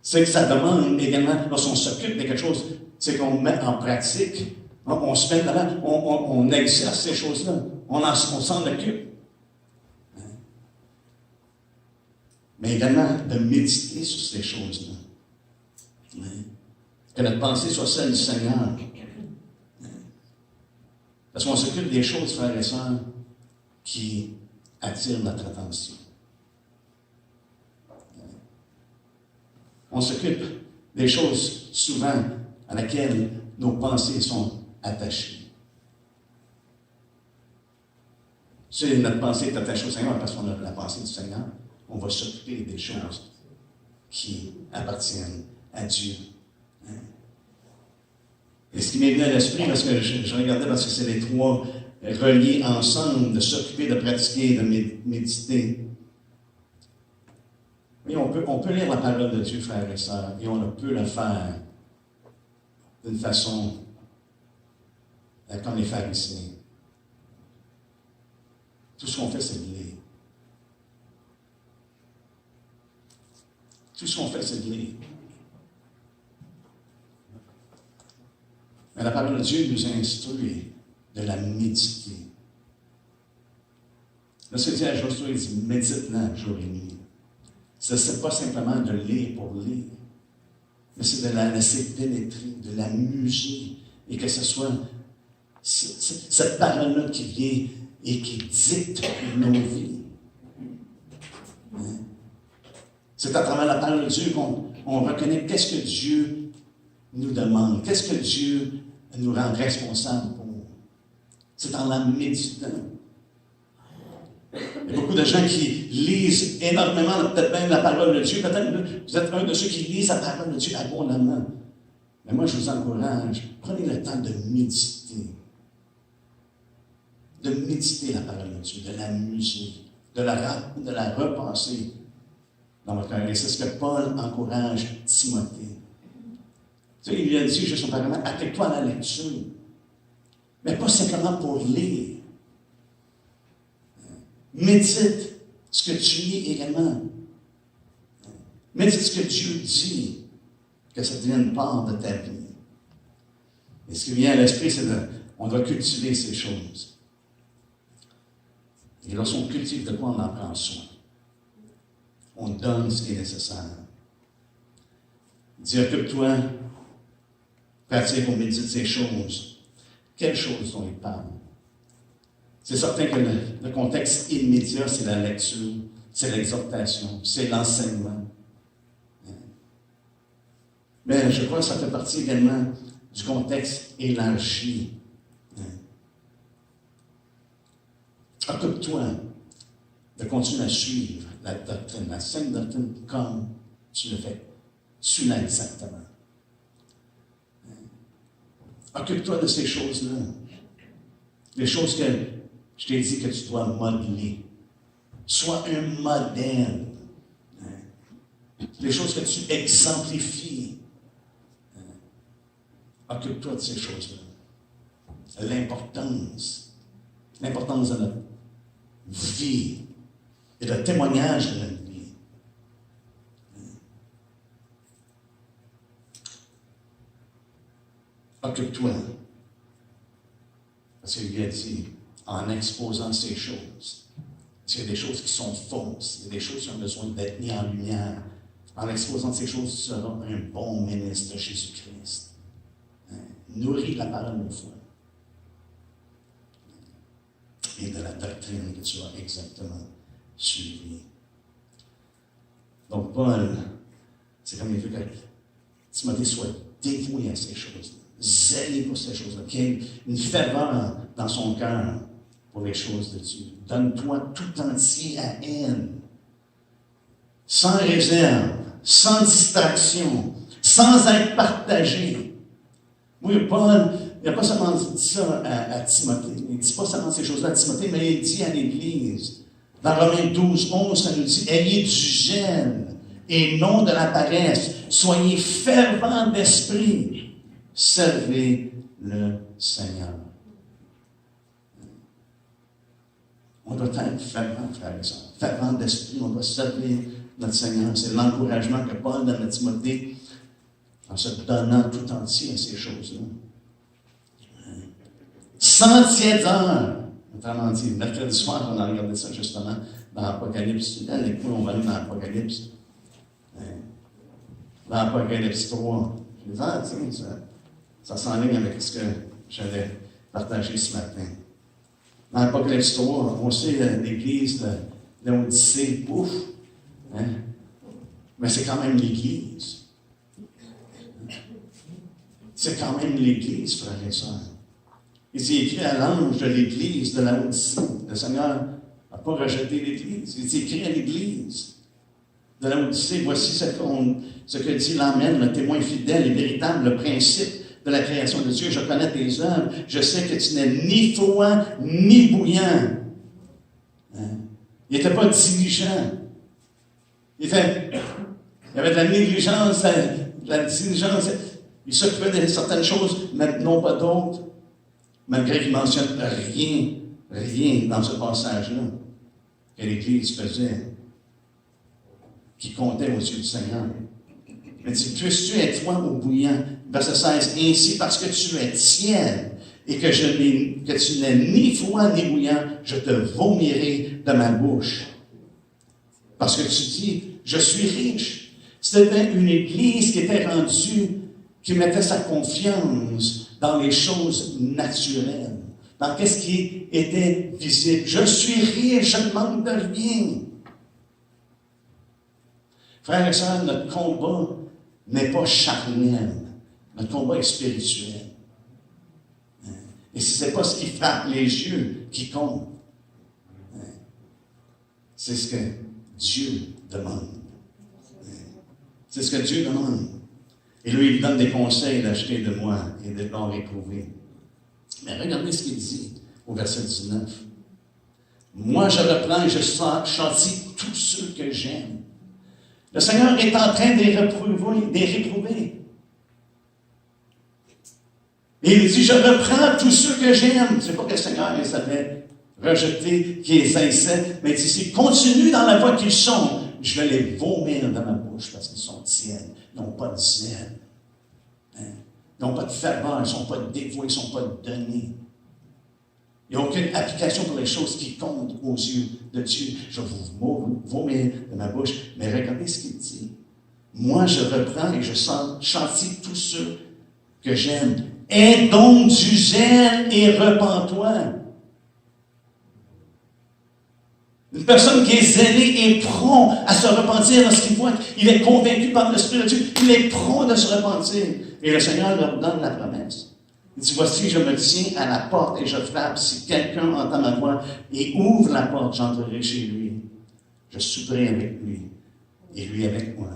[SPEAKER 1] C'est que ça demande également, lorsqu'on s'occupe de quelque chose, c'est qu'on met en pratique, on se met dedans, on exerce ces choses-là, on s'en occupe. Mais également de méditer sur ces choses-là. Que notre pensée soit celle du Seigneur. Parce qu'on s'occupe des choses, frères et sœurs, qui attirent notre attention. On s'occupe des choses souvent à laquelle nos pensées sont attachées. Si notre pensée est attachée au Seigneur parce qu'on a la pensée du Seigneur, on va s'occuper des choses qui appartiennent à Dieu. Et ce qui m'est venu à l'esprit, parce que je regardais, parce que c'est les trois reliés ensemble, de s'occuper, de pratiquer, de méditer. Oui, on peut lire la parole de Dieu, frères et sœurs, et on peut le faire d'une façon comme les pharisiens. Tout ce qu'on fait, c'est de lire. Tout ce qu'on fait, c'est de lire. Mais la parole de Dieu nous instruit de la méditer. Là, ce qu'il dit à Josué, il dit, médite-la jour et nuit. Ce n'est pas simplement de lire pour lire, mais c'est de la laisser pénétrer, de la muser, et que ce soit cette parole-là qui vient et qui dicte nos vies. C'est à travers la parole de Dieu qu'on reconnaît qu'est-ce que Dieu nous demande, qu'est-ce que Dieu nous rend responsable pour. C'est en la méditant. Il y a beaucoup de gens qui lisent énormément, peut-être même la parole de Dieu. Peut-être que vous êtes un de ceux qui lisent la parole de Dieu abondamment. Mais moi, je vous encourage, prenez le temps de méditer. De méditer la parole de Dieu, de la muser, de la repasser dans votre cœur. Et c'est ce que Paul encourage Timothée. Tu sais, il lui a dit juste auparavant, applique-toi à la lecture. Mais pas simplement pour lire. Médite ce que tu lis également. Médite ce que Dieu dit, que ça devienne part de ta vie. Et ce qui vient à l'esprit, c'est qu'on doit cultiver ces choses. Et lorsqu'on cultive de quoi, on en prend soin. On donne ce qui est nécessaire. Dis, occupe-toi, pratique ou médite ces choses. Quelles choses dont il parle? C'est certain que le contexte immédiat, c'est la lecture, c'est l'exhortation, c'est l'enseignement. Mais je crois que ça fait partie également du contexte élargi. Occupe-toi de continuer à suivre la doctrine, la sainte doctrine, comme tu le fais. Suis-la exactement. Occupe-toi de ces choses-là. Les choses que je t'ai dit que tu dois modeler. Sois un modèle. Les choses que tu exemplifies. Occupe-toi de ces choses-là. L'importance de notre vie et le témoignage de notre vie. Occupe-toi. Parce qu'il lui a dit, en exposant ces choses, parce qu'il y a des choses qui sont fausses, il y a des choses qui ont besoin d'être mises en lumière. En exposant ces choses, tu seras un bon ministre de Jésus-Christ. Nourris la parole de foi. Et de la doctrine que tu as exactement suivie. Donc, Paul, c'est comme il veut que Timothée soit dévoué à ces choses-là, zélé pour ces choses-là, qu'il y ait une ferveur dans son cœur pour les choses de Dieu. Donne-toi tout entier à elle, sans réserve, sans distraction, sans être partagé. Oui, Paul, il n'a pas seulement dit ça à Timothée. Il ne dit pas seulement ces choses-là à Timothée, mais il dit à l'Église. Dans Romains 12, 11, ça nous dit, ayez du gêne et non de la paresse. Soyez fervents d'esprit. Servez le Seigneur. On doit être fervent, frères et sœurs. Fervent d'esprit, on doit servir notre Seigneur. C'est l'encouragement que Paul donne à Timothée en se donnant tout entier à ces choses-là. Sans tiédeur. Autrement dit, mercredi soir, on a regardé ça justement dans l'Apocalypse. Avec nous, on va aller dans l'Apocalypse. Dans l'Apocalypse 3. Je me disais, tiens, ça s'enligne avec ce que j'allais partager ce matin. Dans l'Apocalypse 3, on sait l'église de l'Odyssée, ouf, hein? Mais c'est quand même l'église. C'est quand même l'église, frères et sœurs. Il dit écrit à l'ange de l'église de la Odyssée, Le Seigneur n'a pas rejeté l'Église. Il est écrit à l'Église de la Odyssée, voici ce que dit l'Amen, le témoin fidèle et véritable, le principe de la création de Dieu. Je connais tes œuvres, je sais que tu n'es ni froid ni bouillant. Hein? Il n'était pas diligent. Il y avait de la négligence, de la diligence. Il s'occupait de certaines choses, mais non pas d'autres, malgré qu'il ne mentionne rien dans ce passage-là que l'Église faisait, qui comptait aux yeux du Seigneur. Mais dit, puisses-tu être froid ou bouillant? Verset 16, ainsi parce que tu es tiède et que tu n'es ni froid ni bouillant, je te vomirai de ma bouche. Parce que tu dis, je suis riche. C'était une Église qui était rendue, qui mettait sa confiance dans les choses naturelles, dans ce qui était visible. Je suis riche, je ne manque de rien. Frères et sœurs, notre combat n'est pas charnel. Notre combat est spirituel. Et ce n'est pas ce qui frappe les yeux qui compte. C'est ce que Dieu demande. C'est ce que Dieu demande. Et lui, il donne des conseils d'acheter de moi et de l'en éprouver. Mais regardez ce qu'il dit au verset 19. Moi, je reprends et je châtie tous ceux que j'aime. Le Seigneur est en train de les réprouver. Et il dit, je reprends tous ceux que j'aime. C'est pas que le Seigneur les avait rejetés, qu'ils les haïssait, mais il dit, s'ils continuent dans la voie qu'ils sont, je vais les vomir dans ma bouche parce qu'ils sont tièdes. Ils n'ont pas de zèle. Hein? Ils n'ont pas de ferveur, ils ne sont pas dévoués, ils ne sont pas donnés. Ils n'ont aucune application pour les choses qui comptent aux yeux de Dieu. Je vais vous vomir de ma bouche. Mais regardez ce qu'il dit. Moi, je reprends et je châtie tous ceux que j'aime. Aie donc du zèle et repens-toi. Une personne qui est zélée est prompt à se repentir lorsqu'il voit qu'il est convaincu par l'Esprit de Dieu. Il est prompt de se repentir. Et le Seigneur leur donne la promesse. Il dit, voici, je me tiens à la porte et je frappe. Si quelqu'un entend ma voix et ouvre la porte, j'entrerai chez lui. Je souperai avec lui et lui avec moi.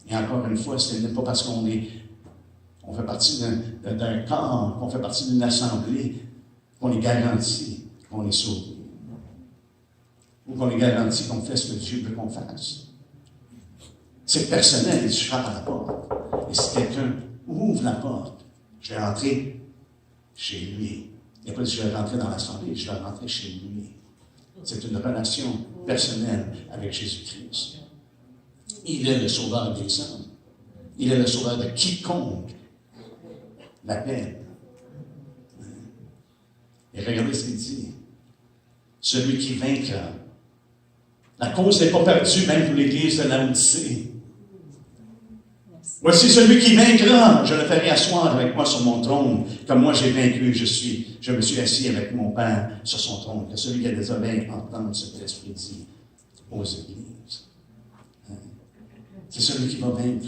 [SPEAKER 1] Et encore une fois, ce n'est pas parce qu'on fait partie d'un corps, qu'on fait partie d'une assemblée, qu'on est garanti qu'on est sauvé. Ou qu'on est garanti qu'on fait ce que Dieu veut qu'on fasse. C'est personnel, il dit, je frappe à la porte. Et si quelqu'un ouvre la porte, je vais rentrer chez lui. Il n'a pas dit je vais rentrer dans l'assemblée, je vais rentrer chez lui. C'est une relation personnelle avec Jésus-Christ. Il est le sauveur des hommes. Il est le sauveur de quiconque l'appelle. Et regardez ce qu'il dit. Celui qui vaincra. La cause n'est pas perdue même pour l'Église de la Odyssée. Voici celui qui vaincra, je le ferai asseoir avec moi sur mon trône, comme moi j'ai vaincu, je me suis assis avec mon Père sur son trône. Que celui qui a des oreilles entende ce que l'Esprit dit aux Églises. C'est celui qui va vaincre.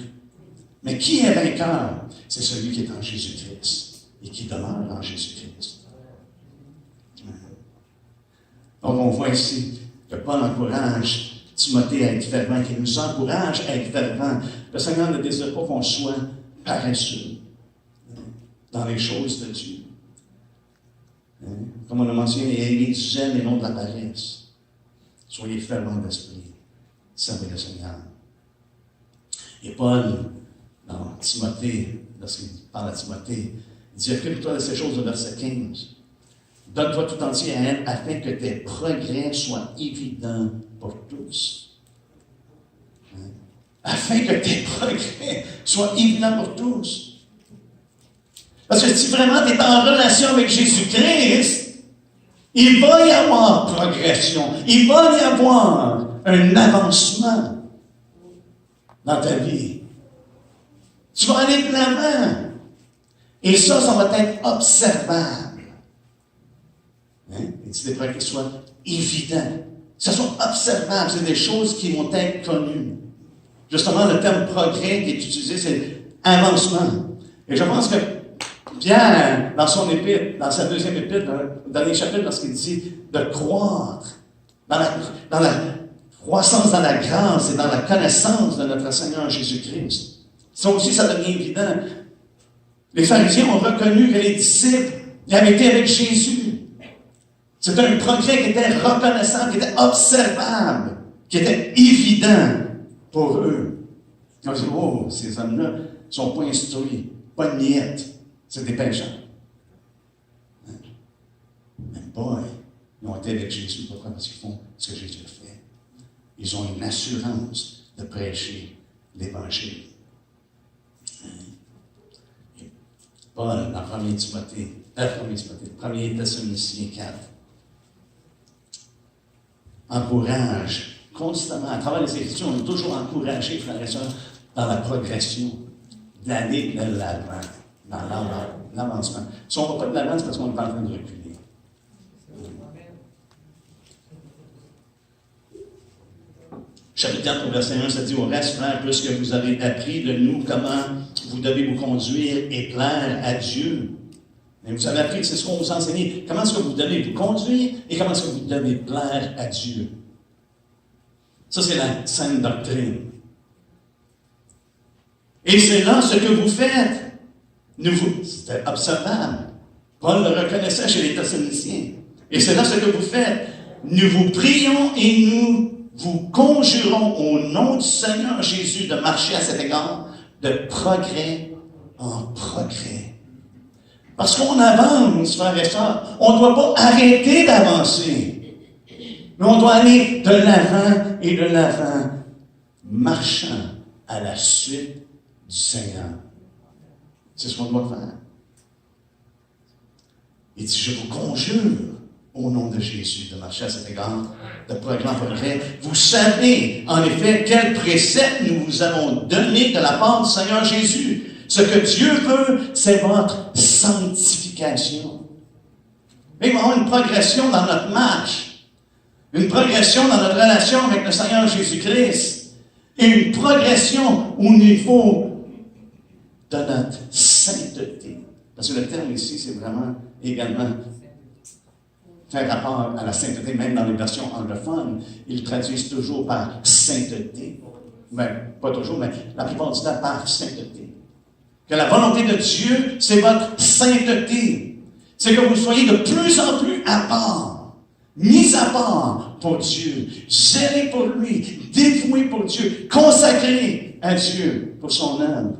[SPEAKER 1] Mais qui est vainqueur? C'est celui qui est en Jésus-Christ et qui demeure en Jésus-Christ. Donc on voit ici que Paul encourage Timothée à être fervent, qui nous encourage à être fervent. Le Seigneur ne désire pas qu'on soit paresseux dans les choses de Dieu. Comme on a mentionné, ayez du zèle et non de la paresse. Soyez fervents d'esprit. Servez le Seigneur. Et Paul, dans Timothée, lorsqu'il parle à Timothée, il dit, occupe-toi de ces choses au verset 15. Donne-toi tout entier à elle afin que tes progrès soient évidents pour tous. Afin que tes progrès soient évidents pour tous. Parce que si vraiment tu es en relation avec Jésus-Christ, il va y avoir progression. Il va y avoir un avancement dans ta vie. Tu vas aller de l'avant. Et ça va être observable. Il dit des progrès qui soient évidents. Que ce soit observable. C'est des choses qui vont être connues. Justement, le terme progrès qui est utilisé, c'est avancement. Et je pense que Pierre, dans son épître, dans sa deuxième épître, dans le dernier chapitre, lorsqu'il dit de croître dans la croissance dans la grâce et dans la connaissance de notre Seigneur Jésus-Christ. Ça aussi, ça devient évident. Les pharisiens ont reconnu que les disciples avaient été avec Jésus. C'était un progrès qui était reconnaissable, qui était observable, qui était évident pour eux. Ils ont dit, oh, ces hommes-là ne sont pas instruits, pas de miettes, c'est des pécheurs. Même pas, ils ont été avec Jésus. Pourquoi? Parce qu'ils font ce que Jésus a fait. Ils ont une assurance de prêcher l'Évangile. Paul, dans 1 Timothée, 1 Thessaloniciens 4, encourage constamment, à travers les Écritures, on est toujours encouragé, frères et sœurs, dans la progression, d'aller de l'avant, dans l'avancement. Si on ne va pas de l'avant, c'est parce qu'on est en train de reculer. Chapitre 4, verset 1, ça dit, au reste, frères, puisque vous avez appris de nous comment vous devez vous conduire et plaire à Dieu. Et vous avez appris, c'est ce qu'on vous enseigne, comment est-ce que vous devez vous conduire et comment est-ce que vous devez plaire à Dieu. Ça, c'est la saine doctrine. Et c'est là ce que vous faites. C'était observable. Paul le reconnaissait chez les Thessaloniciens. Et c'est là ce que vous faites. Nous vous prions et nous vous conjurons au nom du Seigneur Jésus de marcher à cet égard de progrès en progrès. Parce qu'on avance, frères et sœurs, on ne doit pas arrêter d'avancer. Mais on doit aller de l'avant et de l'avant, marchant à la suite du Seigneur. C'est ce qu'on doit faire. Il dit, je vous conjure au nom de Jésus de marcher à cet égard, de progrès en progrès. Vous savez, en effet, quel précepte nous vous avons donné de la part du Seigneur Jésus. Ce que Dieu veut, c'est votre sanctification. Mais il va y avoir une progression dans notre marche, une progression dans notre relation avec le Seigneur Jésus-Christ, et une progression au niveau de notre sainteté. Parce que le terme ici, c'est vraiment également faire rapport à la sainteté, même dans les versions anglophones, ils traduisent toujours par sainteté. Ben, pas toujours, mais la plupart du temps par sainteté. Que la volonté de Dieu, c'est votre sainteté. C'est que vous soyez de plus en plus à part, mis à part pour Dieu, zélé pour lui, dévoué pour Dieu, consacré à Dieu pour son œuvre.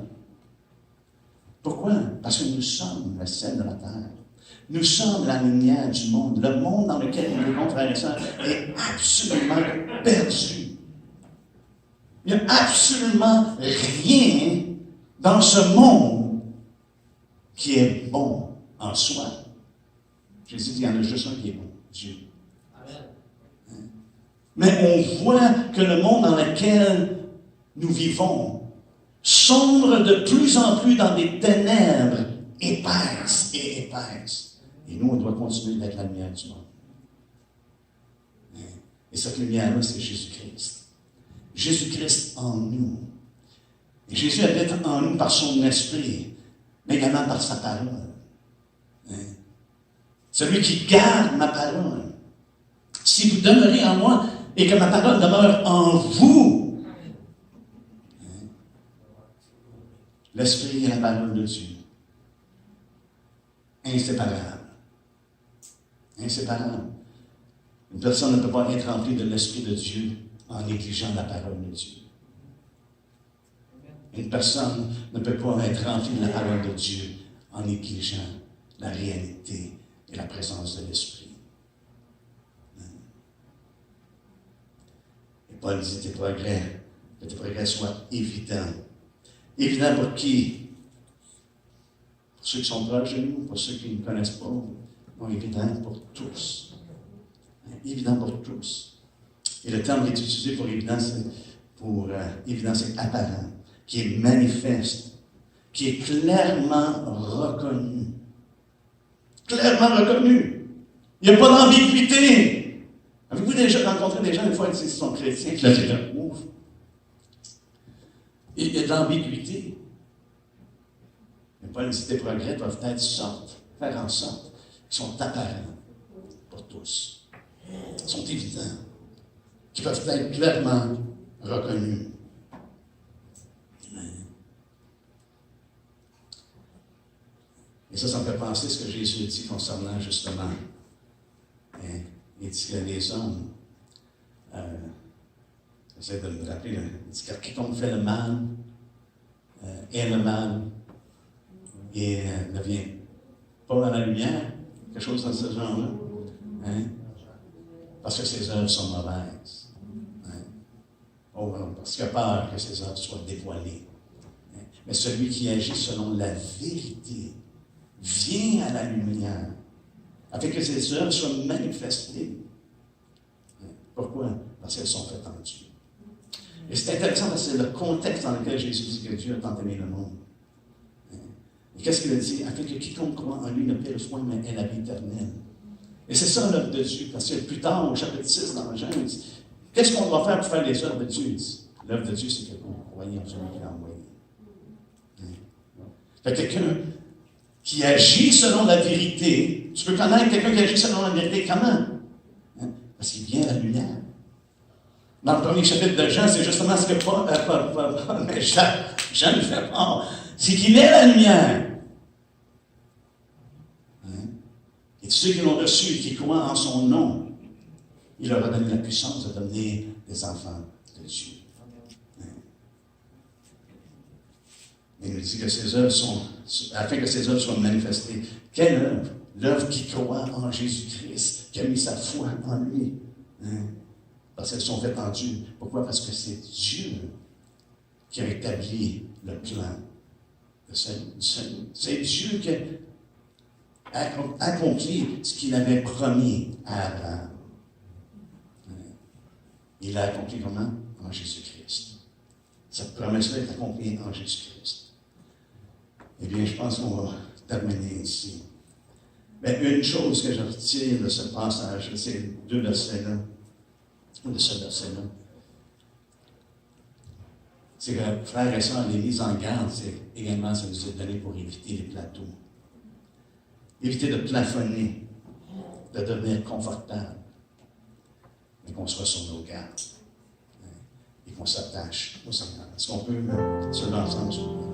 [SPEAKER 1] Pourquoi? Parce que nous sommes le sel de la terre. Nous sommes la lumière du monde. Le monde dans lequel nous vivons, frères et sœurs, est absolument perdu. Il n'y a absolument rien dans ce monde qui est bon en soi. Jésus dit, il y en a juste un qui est bon, Dieu. Amen. Mais on voit que le monde dans lequel nous vivons sombre de plus en plus dans des ténèbres épaisses et épaisses. Et nous, on doit continuer d'être la lumière du monde. Et cette lumière-là, c'est Jésus-Christ. Jésus-Christ en nous. Et Jésus habite en nous par son esprit, mais également par sa parole. Celui qui garde ma parole. Si vous demeurez en moi et que ma parole demeure en vous, l'esprit et la parole de Dieu, inséparables. Inséparable. Une personne ne peut pas être remplie de l'Esprit de Dieu en négligeant la parole de Dieu. Une personne ne peut pas être remplie de la parole de Dieu en négligeant la réalité et la présence de l'Esprit. Et Paul dit que tes progrès soient évidents. Évidents pour qui? Pour ceux qui sont proches de nous, pour ceux qui ne connaissent pas. Non, évident pour tous. Évident pour tous. Et le terme qui est utilisé pour évident, c'est apparent, qui est manifeste, qui est clairement reconnu. Clairement reconnu. Il n'y a pas d'ambiguïté. Avez-vous déjà rencontré des gens, une fois, qui sont chrétiens, qui disent, ouf. Il y a de l'ambiguïté. Mais Paul dit, tes progrès doivent faire en sorte qu'ils sont apparents pour tous. sont évidents, qui peuvent être clairement reconnus. Et ça me fait penser à ce que Jésus dit concernant justement. Il dit que les hommes, j'essaie de me rappeler, il dit que quiconque fait le mal, est le mal, et ne vient pas dans la lumière, quelque chose dans ce genre-là, parce que ses œuvres sont mauvaises. Parce qu'il a peur que ses œuvres soient dévoilées. Mais celui qui agit selon la vérité vient à la lumière, afin que ses œuvres soient manifestées. Pourquoi? Parce qu'elles sont faites en Dieu. Et c'est intéressant parce que c'est le contexte dans lequel Jésus dit que Dieu a tant aimé le monde. Et qu'est-ce qu'il a dit? Afin que quiconque croit en lui ne périsse point, mais ait la vie éternelle. Et c'est ça l'œuvre de Dieu. Parce que plus tard, au chapitre 6, dans Jean, il dit, qu'est-ce qu'on doit faire pour faire les œuvres de Dieu? L'œuvre de Dieu, c'est que vous croyez en celui qui l'a envoyé. Fait que quelqu'un qui agit selon la vérité, tu peux connaître quelqu'un qui agit selon la vérité, comment? Parce qu'il vient à la lumière. Dans le premier chapitre de Jean, c'est justement ce que Jean lui fait part. C'est qu'il est la lumière. Et tous ceux qui l'ont reçu et qui croient en son nom, il leur a donné la puissance de devenir des enfants de Dieu. Il nous dit que ces œuvres sont, afin que ces œuvres soient manifestées. Quelle œuvre? L'œuvre qui croit en Jésus-Christ, qui a mis sa foi en lui. Parce qu'elles sont faites en Dieu. Pourquoi? Parce que c'est Dieu qui a établi le plan de salut. C'est Dieu qui a accompli ce qu'il avait promis à Abraham. Il l'a accompli comment? En Jésus-Christ. Cette promesse-là est accomplie en Jésus-Christ. Eh bien, je pense qu'on va terminer ici. Mais une chose que je retire de ce passage, de ces deux versets-là, de ce verset-là, c'est que, frères et sœurs, les mises en garde, c'est également, ça nous est donné pour éviter les plateaux. Éviter de plafonner, de devenir confortable, mais qu'on soit sur nos gardes et qu'on s'attache au Seigneur. Est-ce qu'on peut se lancer ensemble?